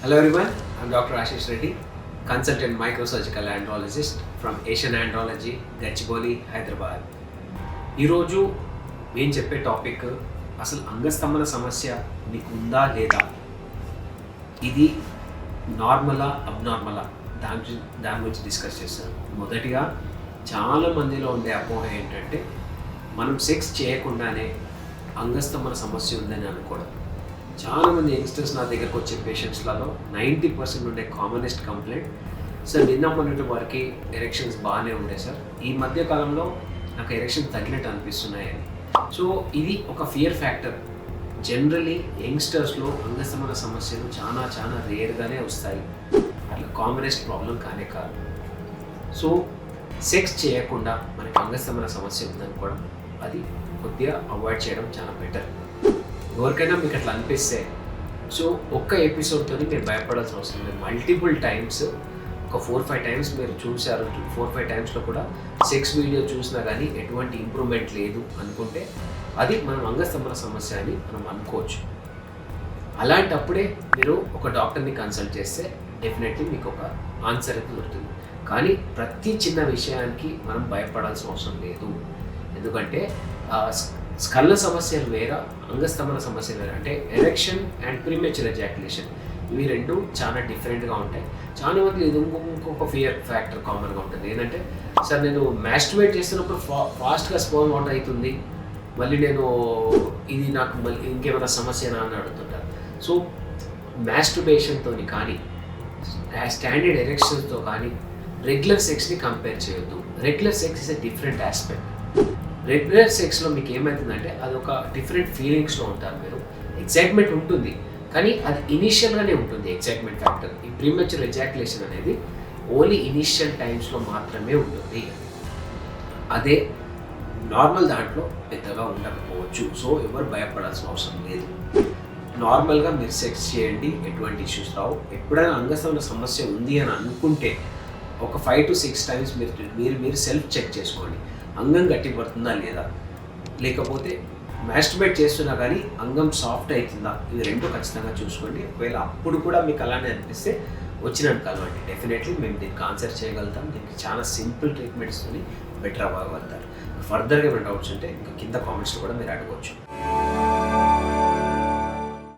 Hello everyone, I'm Dr. Ashish Reddy, consultant microsurgical andrologist from Asian Andrology, Gachibowli, Hyderabad. ఈరోజు నేను చెప్పే topic అసలు అంగస్తంభన సమస్య మీకు ఉందా లేదా, ఇది నార్మలా అబ్నార్మలా దాని గురించి డిస్కస్ చేస్తాను. మొదటిగా చాలా మందిలో ఉండే అపోహ ఏంటంటే మనం సెక్స్ చేయకుండానే అంగస్తంభన సమస్య ఉందని అనుకోవడం. చాలామంది యంగ్స్టర్స్ నా దగ్గరకు వచ్చే పేషెంట్స్లలో 90% ఉండే కామనెస్ట్ కంప్లైంట్, సార్ నిన్న మొన్నటి వారికి ఎరెక్షన్స్ బాగానే ఉండే సార్, ఈ మధ్య కాలంలో నాకు ఎరెక్షన్ తగ్గినట్టు అనిపిస్తున్నాయని. సో ఇది ఒక ఫియర్ ఫ్యాక్టర్. జనరలీ యంగ్స్టర్స్లో అంగస్తంభన సమస్యలు చాలా రేర్గానే వస్తాయి, అట్లా కామనెస్ట్ ప్రాబ్లం కానే కాదు. సో సెక్స్ చేయకుండా మనకి అంగస్తంభన సమస్య ఉందనుకోవడం, అది కొద్దిగా అవాయిడ్ చేయడం చాలా బెటర్. ఎవరికైనా మీకు అట్లా అనిపిస్తే సో ఒక్క ఎపిసోడ్తో మీరు భయపడాల్సిన అవసరం లేదు. మల్టిపుల్ టైమ్స్, ఒక 4-5 టైమ్స్ మీరు చూశారు, 4-5 టైమ్స్లో కూడా సెక్స్ వీడియో చూసినా కానీ ఎటువంటి ఇంప్రూవ్మెంట్ లేదు అనుకుంటే అది మనం అంగస్తంభన సమస్య అని మనం అనుకోవచ్చు. అలాంటప్పుడే మీరు ఒక డాక్టర్ని కన్సల్ట్ చేస్తే డెఫినెట్లీ మీకు ఒక ఆన్సర్ అయితే దొరుకుతుంది. కానీ ప్రతి చిన్న విషయానికి మనం భయపడాల్సిన అవసరం లేదు. ఎందుకంటే స్కల్ల సమస్యలు వేరే, అంగస్తంభన సమస్యలు వేరే. అంటే ఎరెక్షన్ అండ్ ప్రీమెచ్యూర్ ఎజాక్యులేషన్ ఇవి రెండు చాలా డిఫరెంట్గా ఉంటాయి. చాలా మంది ఇది ఇంకొక ఫియర్ ఫ్యాక్టర్ కామన్గా ఉంటుంది. ఏంటంటే సార్ నేను మాస్టర్బేట్ చేస్తున్నప్పుడు ఫాస్ట్గా స్పర్మ్ అవుట్ అవుతుంది, మళ్ళీ నేను ఇది నాకు మళ్ళీ ఇంకేమైనా సమస్యనా అని అడుగుతుంటారు. సో మాస్టర్బేషన్తో కానీ స్టాండర్డ్ ఎరెక్షన్స్తో కానీ రెగ్యులర్ సెక్స్ని కంపేర్ చేయొద్దు. Regular sex is a different aspect. Regular సెక్స్లో మీకు ఏమవుతుందంటే అది ఒక డిఫరెంట్ ఫీలింగ్స్లో ఉంటారు మీరు. ఎక్సైట్మెంట్ ఉంటుంది కానీ అది ఇనీషియల్గానే ఉంటుంది ఎక్సైట్మెంట్ ఫ్యాక్టర్. ఈ ప్రీమెచ్యూర్ ఎజాక్యులేషన్ అనేది ఓన్లీ ఇనీషియల్ టైమ్స్లో మాత్రమే ఉంటుంది. అదే నార్మల్ దాంట్లో పెద్దగా ఉండకపోవచ్చు. సో ఎవరు భయపడాల్సిన అవసరం లేదు. నార్మల్గా మీరు సెక్స్ చేయండి, ఎటువంటి ఇష్యూస్ రావు. ఎప్పుడైనా అంగస్తంభన సమస్య ఉంది అని అనుకుంటే ఒక 5 to 6 టైమ్స్ మీరు సెల్ఫ్ చెక్ చేసుకోండి. అంగం గట్టి పడుతుందా లేదా, లేకపోతే మాస్టర్బేట్ చేస్తున్నా కానీ అంగం సాఫ్ట్ అవుతుందా, ఇవి రెండు ఖచ్చితంగా చూసుకోండి. ఒకవేళ అప్పుడు కూడా మీకు అలానే అనిపిస్తే వచ్చినట్టు కలవండి. డెఫినెట్లీ మేము దీనికి ఆన్సర్ చేయగలుగుతాం. దీనికి చాలా సింపుల్ ట్రీట్మెంట్స్తో బెటర్ అవ్వగలుగుతారు. ఫర్దర్గా ఏమైనా డౌట్స్ ఉంటే ఇంకా కింద కామెంట్స్లో కూడా మీరు అడగవచ్చు.